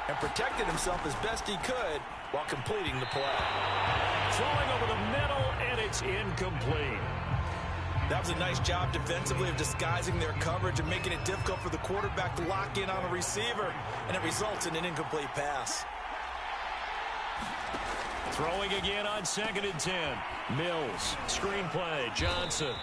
and protected himself as best he could while completing the play. Throwing over the middle, and it's incomplete. That was a nice job defensively of disguising their coverage and making it difficult for the quarterback to lock in on a receiver, and it results in an incomplete pass. Throwing again on 2nd and 10. Mills, screenplay, Johnson.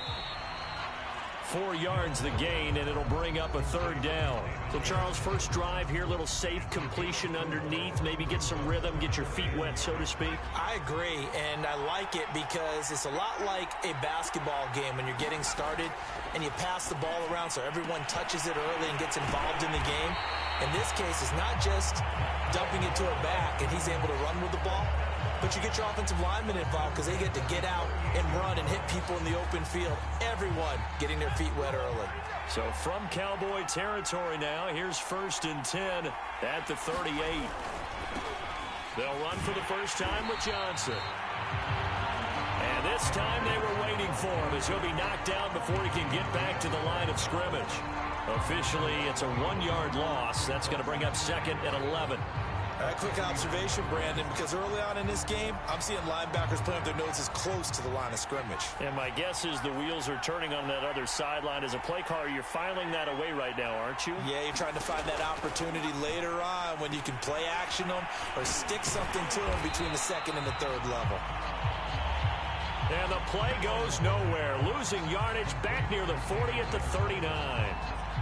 4 yards the gain, and it'll bring up a 3rd down. So, Charles, first drive here, little safe completion underneath. Maybe get some rhythm, get your feet wet, so to speak. I agree, and I like it because it's a lot like a basketball game when you're getting started and you pass the ball around so everyone touches it early and gets involved in the game. In this case, it's not just dumping it to a back and he's able to run with the ball, but you get your offensive linemen involved because they get to get out and run and hit people in the open field. Everyone getting their feet wet early. So from Cowboy territory now, here's 1st and 10 at the 38. They'll run for the first time with Johnson. And this time they were waiting for him as he'll be knocked down before he can get back to the line of scrimmage. Officially, it's a 1-yard loss. That's going to bring up 2nd and 11. A quick observation, Brandon, because early on in this game, I'm seeing linebackers putting up their noses close to the line of scrimmage. And my guess is the wheels are turning on that other sideline. As a play caller, you're filing that away right now, aren't you? Yeah, you're trying to find that opportunity later on when you can play action them or stick something to them between the 2nd and the 3rd level. And the play goes nowhere. Losing yardage back near the 40 at the 39.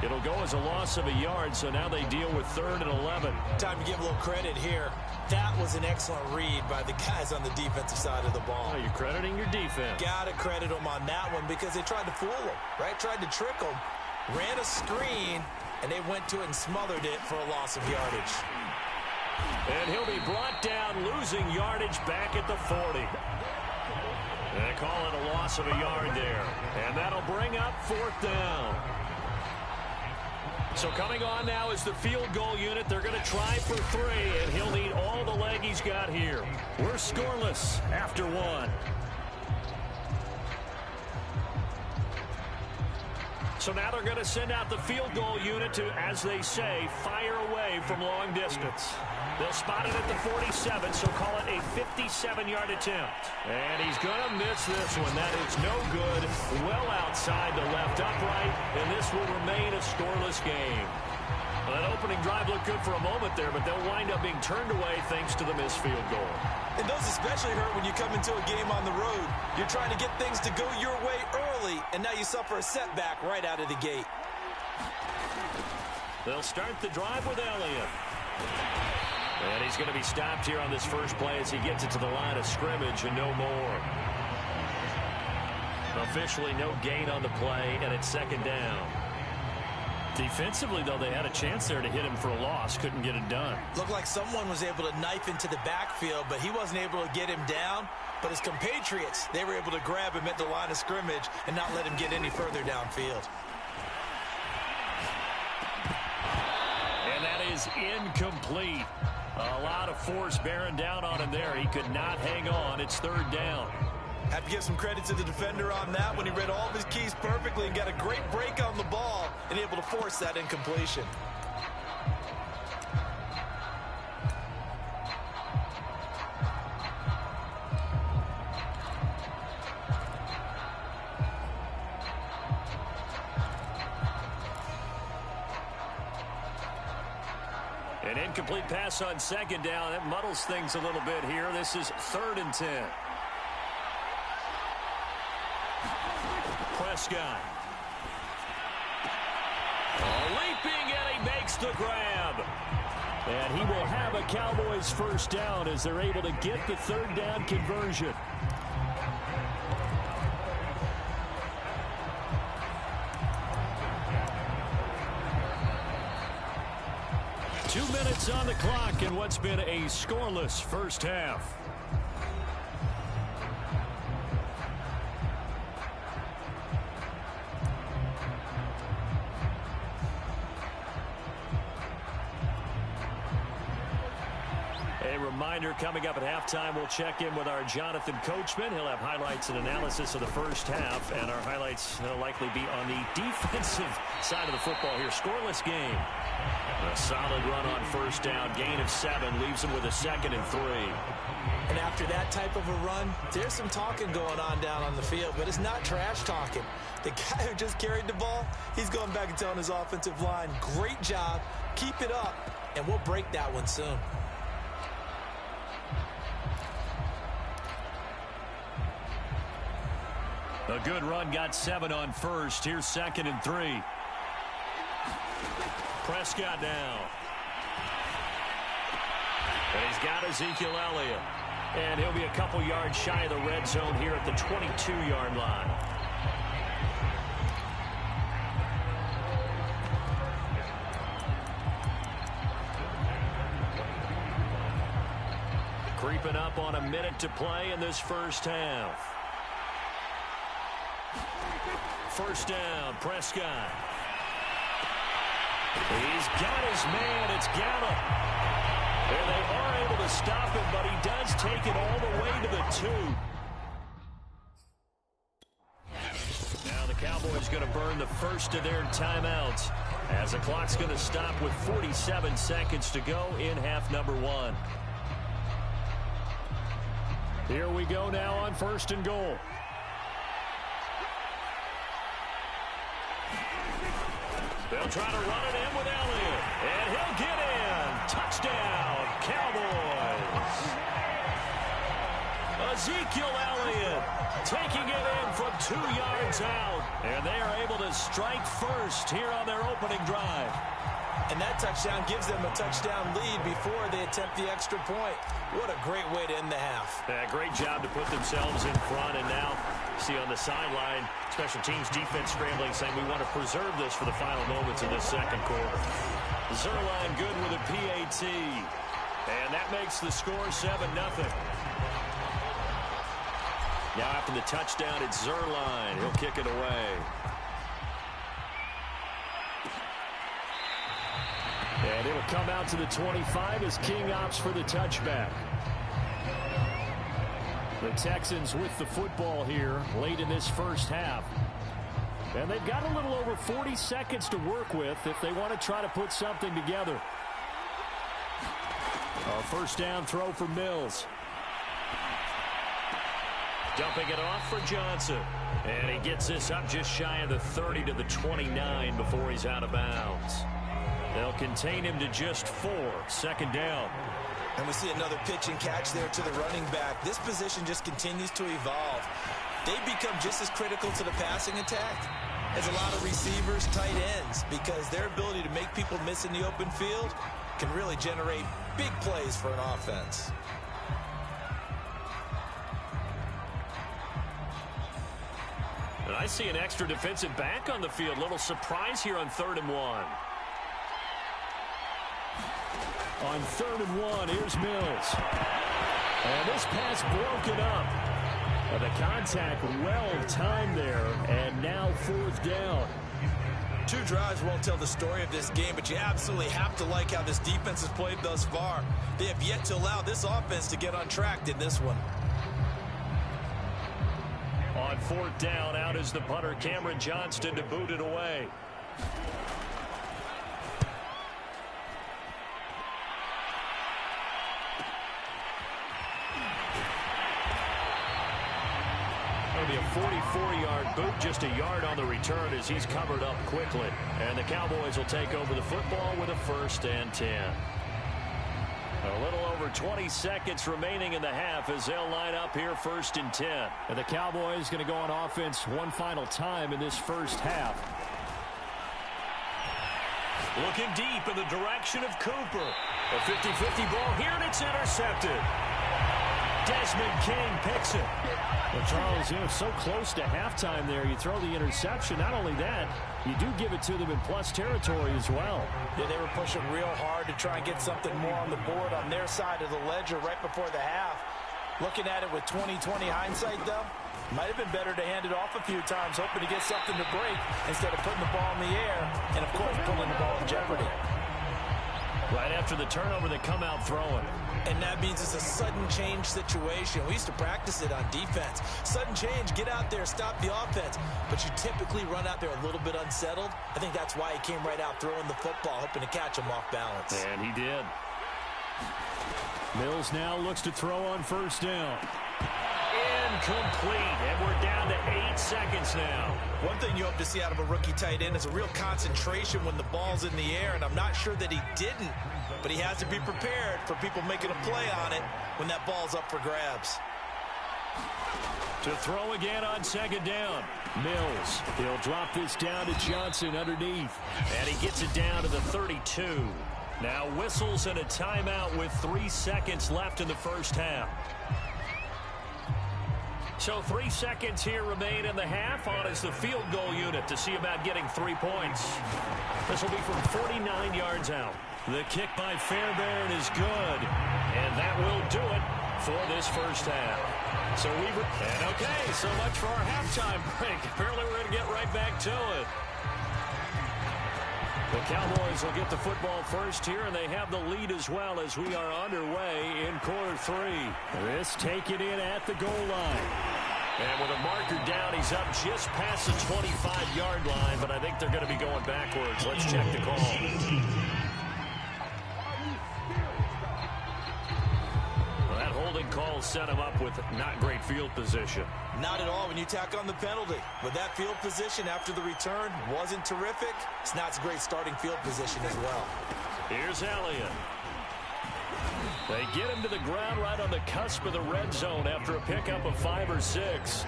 It'll go as a loss of a yard, so now they deal with 3rd and 11. Time to give a little credit here. That was an excellent read by the guys on the defensive side of the ball. Oh, you're crediting your defense. Got to credit them on that one because they tried to fool them, right? Tried to trick them, ran a screen, and they went to it and smothered it for a loss of yardage. And he'll be brought down, losing yardage back at the 40. They call it a loss of a yard there. And that'll bring up 4th down. So coming on now is the field goal unit. They're going to try for 3, and he'll need all the leg he's got here. We're scoreless after 1. So now they're going to send out the field goal unit to, as they say, fire away from long distance. They'll spot it at the 47, so call it a 57-yard attempt. And he's going to miss this one. That is no good. Well outside the left upright, and this will remain a scoreless game. Well, that opening drive looked good for a moment there, but they'll wind up being turned away thanks to the missed field goal. And those especially hurt when you come into a game on the road. You're trying to get things to go your way early, and now you suffer a setback right out of the gate. They'll start the drive with Elliott. And he's going to be stopped here on this first play as he gets it to the line of scrimmage and no more. Officially no gain on the play, and it's 2nd down. Defensively, though, they had a chance there to hit him for a loss. Couldn't get it done. Looked like someone was able to knife into the backfield, but he wasn't able to get him down. But his compatriots, they were able to grab him at the line of scrimmage and not let him get any further downfield. And that is incomplete. A lot of force bearing down on him there. He could not hang on. It's 3rd down. Have to give some credit to the defender on that when he read all of his keys perfectly and got a great break on the ball and able to force that incompletion. An incomplete pass on 2nd down. That muddles things a little bit here. This is 3rd and 10. Prescott. Leaping, and he makes the grab. And he will have a Cowboys first down as they're able to get the 3rd down conversion. Two minutes on the clock in what's been a scoreless first half. A reminder, coming up at halftime, we'll check in with our Jonathan Coachman. He'll have highlights and analysis of the first half, and our highlights will likely be on the defensive side of the football here. Scoreless game. A solid run on first down. Gain of 7 leaves him with a 2nd and 3. And after that type of a run, there's some talking going on down on the field, but it's not trash talking. The guy who just carried the ball, he's going back and telling his offensive line, great job, keep it up, and we'll break that one soon. A good run, got 7 on first. Here's 2nd and 3. Prescott now. And he's got Ezekiel Elliott. And he'll be a couple yards shy of the red zone here at the 22-yard line. Creeping up on a minute to play in this first half. First down, Prescott. He's got his man. It's Gallup. And they are able to stop him, but he does take it all the way to the 2. Now the Cowboys going to burn the first of their timeouts as the clock's going to stop with 47 seconds to go in half number 1. Here we go now on 1st and goal. They'll try to run it in with Elliott, and he'll get in. Touchdown, Cowboys. Ezekiel Elliott taking it in from 2 yards out, and they are able to strike first here on their opening drive. And that touchdown gives them a touchdown lead before they attempt the extra point. What a great way to end the half. Yeah, great job to put themselves in front, and now see on the sideline, special teams defense scrambling, saying we want to preserve this for the final moments of this second quarter. Zerline good with a PAT, and that makes the score 7-0. Now after the touchdown, it's Zerline. He'll kick it away. And it'll come out to the 25 as King opts for the touchback. The Texans with the football here late in this first half. And they've got a little over 40 seconds to work with if they want to try to put something together. A first down throw for Mills. Dumping it off for Johnson. And he gets this up just shy of the 30 to the 29 before he's out of bounds. They'll contain him to just 4. Second down. And we see another pitch and catch there to the running back. This position just continues to evolve. They become just as critical to the passing attack as a lot of receivers, tight ends, because their ability to make people miss in the open field can really generate big plays for an offense. And I see an extra defensive back on the field. Little surprise here on 3rd and 1. On 3rd and 1, here's Mills. And this pass broken up. And the contact well timed there. And now 4th down. 2 drives won't tell the story of this game, but you absolutely have to like how this defense has played thus far. They have yet to allow this offense to get on track in this one. On 4th down, out is the punter, Cameron Johnston, to boot it away. It'll be a 44-yard boot, just a yard on the return as he's covered up quickly. And the Cowboys will take over the football with a 1st and 10. A little over 20 seconds remaining in the half as they'll line up here 1st and 10. And the Cowboys going to go on offense one final time in this first half. Looking deep in the direction of Cooper. A 50-50 ball here, and it's intercepted. Desmond King picks it. Well, Charles, you know, so close to halftime there. You throw the interception. Not only that, you do give it to them in plus territory as well. Yeah, they were pushing real hard to try and get something more on the board on their side of the ledger right before the half. Looking at it with 20/20 hindsight, though, might have been better to hand it off a few times, hoping to get something to break instead of putting the ball in the air and, of course, pulling the ball in jeopardy. Right after the turnover, they come out throwing. And that means it's a sudden change situation. We used to practice it on defense. Sudden change, get out there, stop the offense. But you typically run out there a little bit unsettled. I think that's why he came right out throwing the football, hoping to catch him off balance. And he did. Mills now looks to throw on first down. Incomplete, and we're down to 8 seconds now. One thing you hope to see out of a rookie tight end is a real concentration when the ball's in the air, and I'm not sure that he didn't, but he has to be prepared for people making a play on it when that ball's up for grabs. To throw again on second down. Mills, he'll drop this down to Johnson underneath, and he gets it down to the 32. Now whistles and a timeout with 3 seconds left in the first half. So 3 seconds here remain in the half. On is the field goal unit to see about getting 3 points. This will be from 49 yards out. The kick by Fairbairn is good. And that will do it for this first half. So okay, so much for our halftime break. Apparently we're going to get right back to it. The Cowboys will get the football first here, and they have the lead as well as we are underway in quarter 3. This taken in at the goal line. And with a marker down, he's up just past the 25-yard line, but I think they're going to be going backwards. Let's check the call. Well, that holding call set him up with not great field position. Not at all when you tack on the penalty. With that field position after the return wasn't terrific. It's not a great starting field position as well. Here's Elliott. They get him to the ground right on the cusp of the red zone after a pickup of 5 or 6.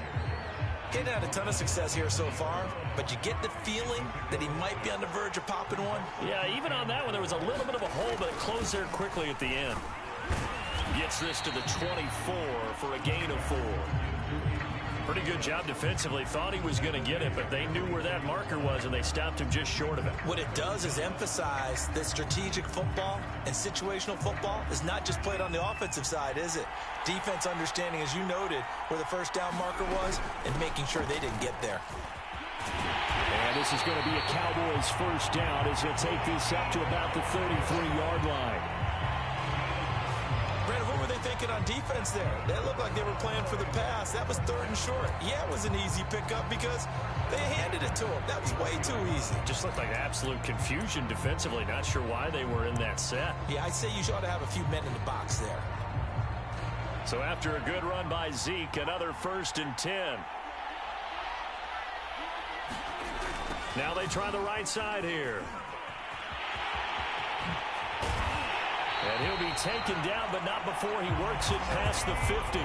He hadn't had a ton of success here so far, but you get the feeling that he might be on the verge of popping one. Yeah, even on that one, there was a little bit of a hole, but it closed there quickly at the end. Gets this to the 24 for a gain of 4. Pretty good job defensively. Thought he was going to get it, but they knew where that marker was, and they stopped him just short of it. What it does is emphasize that strategic football and situational football is not just played on the offensive side, is it? Defense understanding, as you noted, where the first down marker was and making sure they didn't get there. And this is going to be a Cowboys first down as he'll take this up to about the 33-yard line. Brandon, what were they thinking on defense there? They looked like they were playing for the pass. That was 3rd and short. Yeah, it was an easy pickup because they handed it to him. That was way too easy. Just looked like absolute confusion defensively. Not sure why they were in that set. Yeah, I'd say you ought to have a few men in the box there. So after a good run by Zeke, another 1st and 10. Now they try the right side here. And he'll be taken down, but not before he works it past the 50.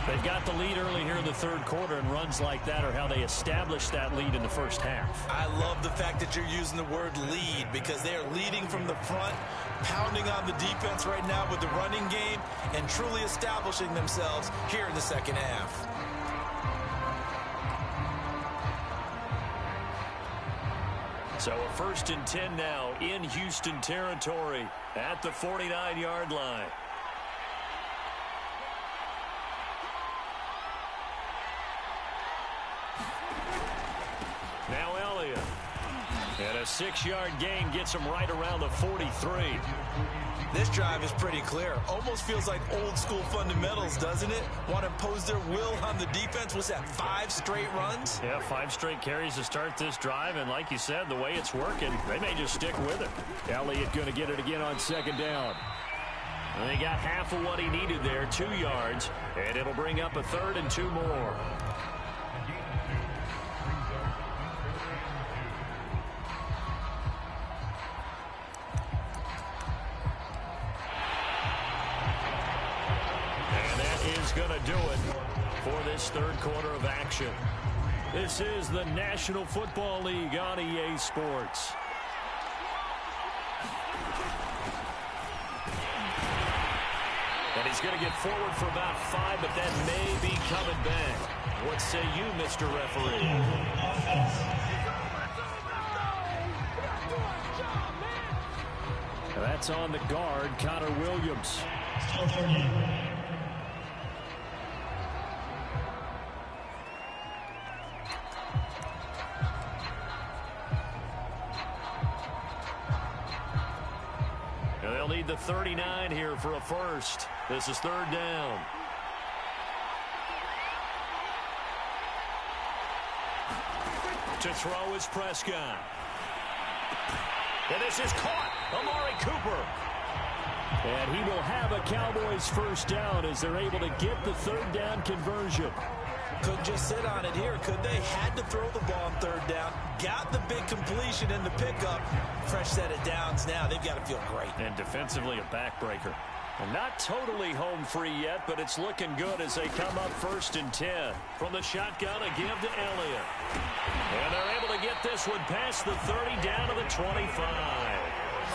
They've got the lead early here in the 3rd quarter, and runs like that are how they establish that lead in the first half. I love the fact that you're using the word lead because they are leading from the front, pounding on the defense right now with the running game, and truly establishing themselves here in the second half. So a 1st and 10 now in Houston territory at the 49-yard line. Now Elliott. And a 6-yard gain gets him right around the 43. This drive is pretty clear. Almost feels like old school fundamentals, doesn't it? Want to impose their will on the defense. Was that 5 straight runs? Yeah, 5 straight carries to start this drive. And like you said, the way it's working, they may just stick with it. Elliott going to get it again on 2nd down. And they got half of what he needed there, 2 yards. And it'll bring up a 3rd and 2 more. Going to do it for this 3rd quarter of action. This is the National Football League on EA Sports. And he's going to get forward for about 5, but that may be coming back. What say you, Mr. Referee? That's on the guard, Connor Williams. And they'll need the 39 here for a first. This is third down. To throw is Prescott. And this is caught. Amari Cooper. And he will have a Cowboys first down as they're able to get the third down conversion. Couldn't just sit on it here, could they? Had to throw the ball on third down. Got the big completion in the pickup. Fresh set of downs now. They've got to feel great. And defensively a backbreaker. And not totally home free yet, but it's looking good as they come up 1st and 10. From the shotgun, a give to Elliott. And they're able to get this one past the 30 down to the 25.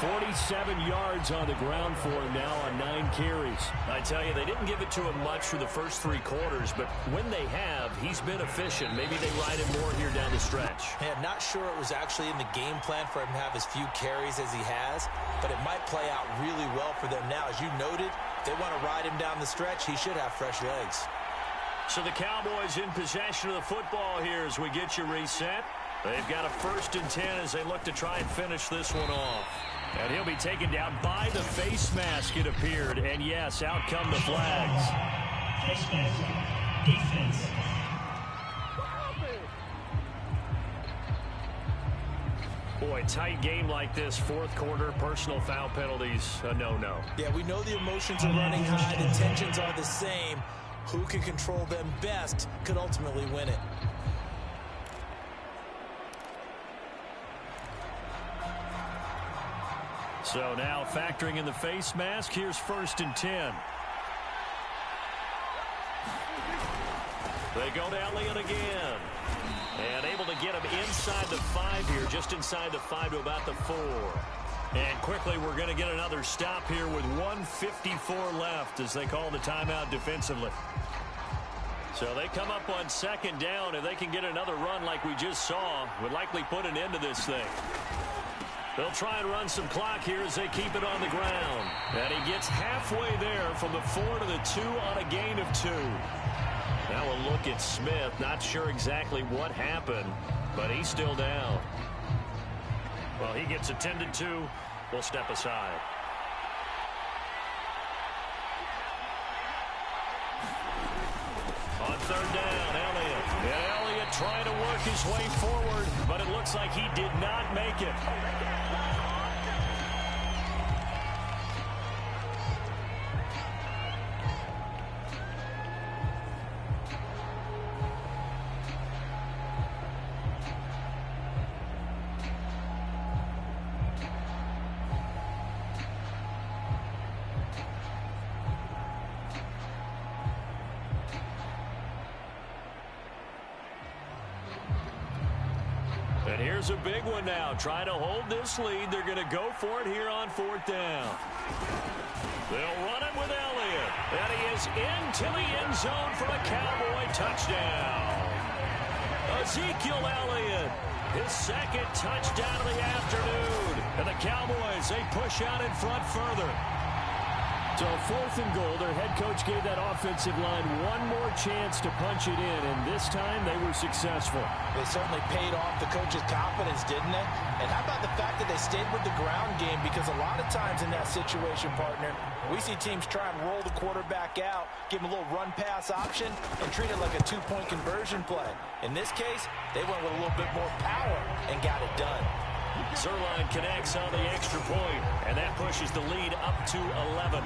47 yards on the ground for him now on 9 carries. I tell you, they didn't give it to him much for the first 3 quarters, but when they have, he's been efficient. Maybe they ride him more here down the stretch. Yeah, not sure it was actually in the game plan for him to have as few carries as he has, but it might play out really well for them now. As you noted, they want to ride him down the stretch. He should have fresh legs. So the Cowboys in possession of the football here as we get you reset. They've got a 1st and 10 as they look to try and finish this one off. And he'll be taken down by the face mask, it appeared. And, yes, out come the flags. Face mask, defense. Boy, tight game like this, 4th quarter, personal foul penalties, a no-no. Yeah, we know the emotions are running high. The tensions are the same. Who can control them best could ultimately win it. So now factoring in the face mask, here's 1st and 10. They go to Elliott again. And able to get him inside the 5 here, just inside the 5 to about the 4. And quickly we're going to get another stop here with 1:54 left as they call the timeout defensively. So they come up on 2nd down. If they can get another run like we just saw, would likely put an end to this thing. They'll try and run some clock here as they keep it on the ground. And he gets halfway there from the 4 to the 2 on a gain of 2. Now a look at Smith. Not sure exactly what happened, but he's still down. Well, he gets attended to. We'll step aside. On 3rd down, Elliott. And Elliott trying to work his way forward, but it looks like he did not make it. And here's a big one now. Trying to hold this lead. They're going to go for it here on 4th down. They'll run it with Elliott. And he is into the end zone for a Cowboy touchdown. Ezekiel Elliott, his 2nd touchdown of the afternoon. And the Cowboys, they push out in front further. So 4th and goal, their head coach gave that offensive line one more chance to punch it in, and this time they were successful. They certainly paid off the coach's confidence, didn't they? And how about the fact that they stayed with the ground game? Because a lot of times in that situation, partner, we see teams try and roll the quarterback out, give him a little run-pass option, and treat it like a 2-point conversion play. In this case, they went with a little bit more power and got it done. Zuerlein connects on the extra point, and that pushes the lead up to 11.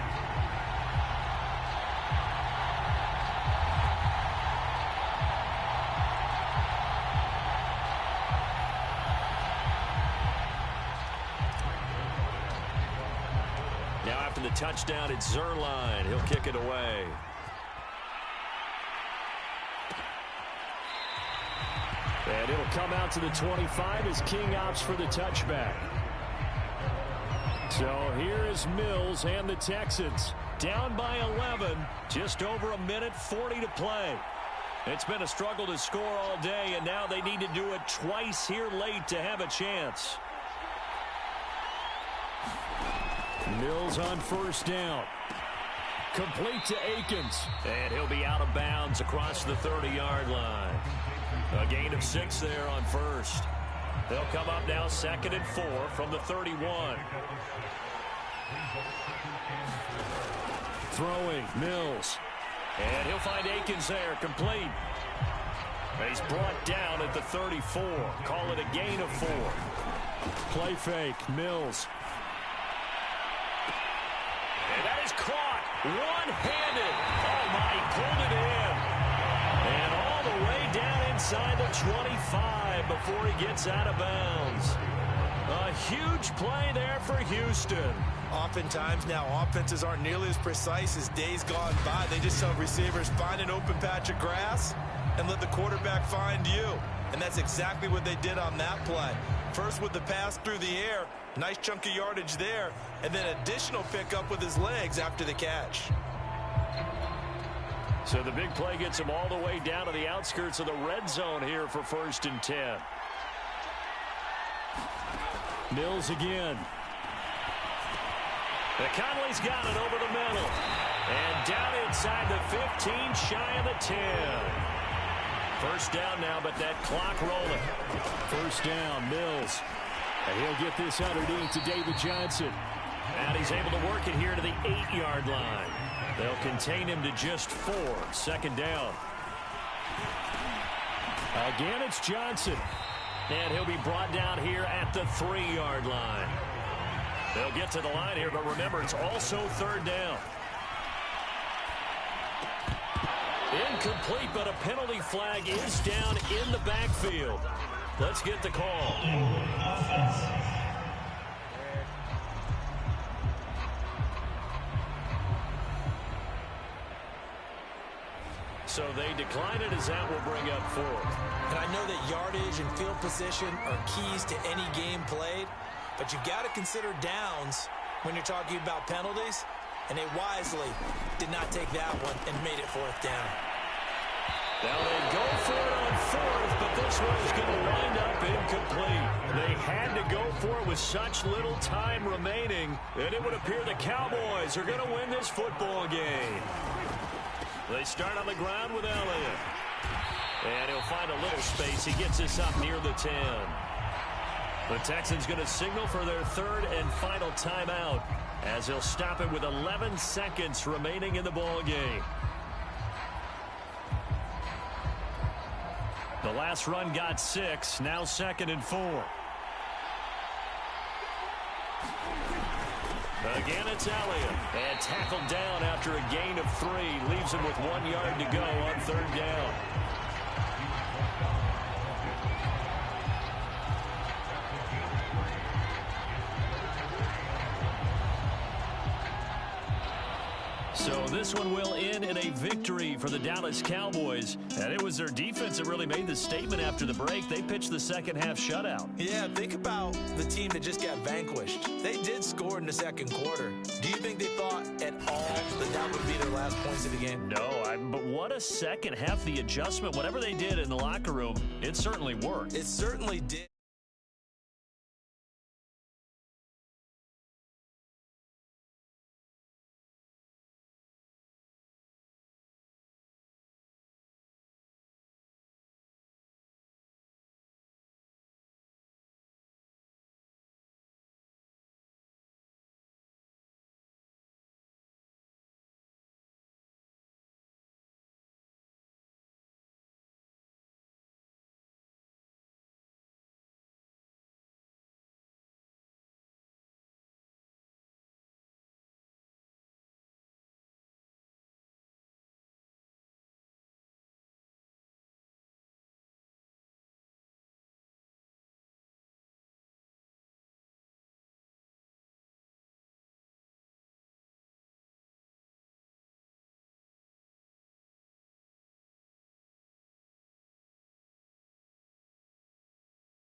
Now after the touchdown, it's Zuerlein. He'll kick it away. And it'll come out to the 25 as King opts for the touchback. So here is Mills and the Texans. Down by 11, just over a minute 40 to play. It's been a struggle to score all day, and now they need to do it twice here late to have a chance. Mills on 1st down. Complete to Akins. And he'll be out of bounds across the 30-yard line. A gain of 6 there on 1st. They'll come up now 2nd and 4 from the 31. Throwing, Mills. And he'll find Akins there, complete. He's brought down at the 34. Call it a gain of 4. Play fake, Mills. And that is caught. One-handed. Oh, my, he pulled it in. And all the way down inside the 25 before he gets out of bounds. A huge play there for Houston. Oftentimes now, offenses aren't nearly as precise as days gone by. They just tell receivers, find an open patch of grass and let the quarterback find you. And that's exactly what they did on that play. First with the pass through the air, nice chunk of yardage there, and then additional pickup with his legs after the catch. So the big play gets him all the way down to the outskirts of the red zone here for 1st and 10. Mills again. Conley's got it over the middle. And down inside the 15, shy of the 10. First down now, but that clock rolling. First down, Mills. And he'll get this underneath to David Johnson. And he's able to work it here to the 8-yard line. They'll contain him to just 4. 2nd down. Again, it's Johnson. And he'll be brought down here at the 3-yard line. They'll get to the line here, but remember, it's also 3rd down. Incomplete, but a penalty flag is down in the backfield. Let's get the call. So they decline it as that will bring up 4th. And I know that yardage and field position are keys to any game played, but you've got to consider downs when you're talking about penalties, and they wisely did not take that one and made it 4th down. Now they go for it on 4th, but this one is going to wind up incomplete. They had to go for it with such little time remaining, and it would appear the Cowboys are going to win this football game. They start on the ground with Elliott. And he'll find a little space. He gets this up near the 10. The Texans going to signal for their 3rd and final timeout as he'll stop it with 11 seconds remaining in the ball game. The last run got 6. Now 2nd and 4. Again, it's Elliott. And tackled down after a gain of 3. Leaves him with 1 yard to go on 3rd down. So this one will end in a victory for the Dallas Cowboys. And it was their defense that really made the statement after the break. They pitched the second half shutout. Yeah, think about the team that just got vanquished. They did score in the 2nd quarter. Do you think they thought at all that that would be their last points of the game? No, but what a second half. The adjustment, whatever they did in the locker room, it certainly worked. It certainly did.